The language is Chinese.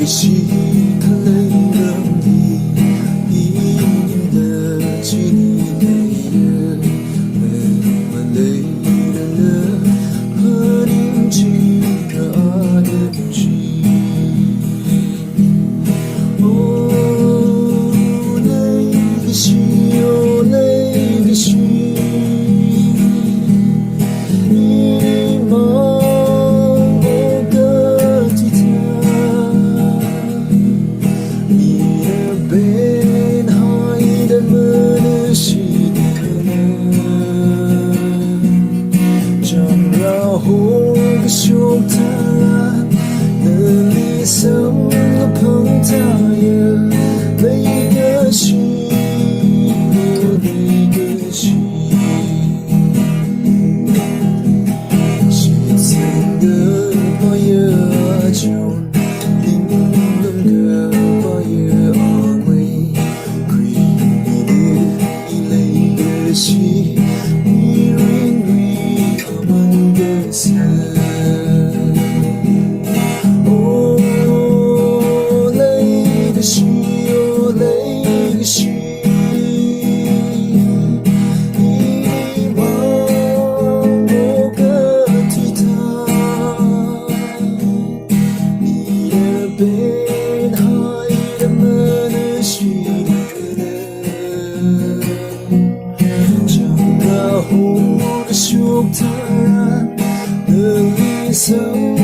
可惜它累了你，一年的距离累了，慢慢累了，和宁静的的距哦，累个心哦，累个心，一梦我个体他，你的背海的门是的将然后个胸膛，能力上的碰它呀，每个心，每个心。就令人个把夜安慰，亏你的一泪的心，你认为我们的事。哦，累个心，哦，累个心，一望我个体他。bên hai đam mê suy đời chẳng là hôn cái chuốc than đời sống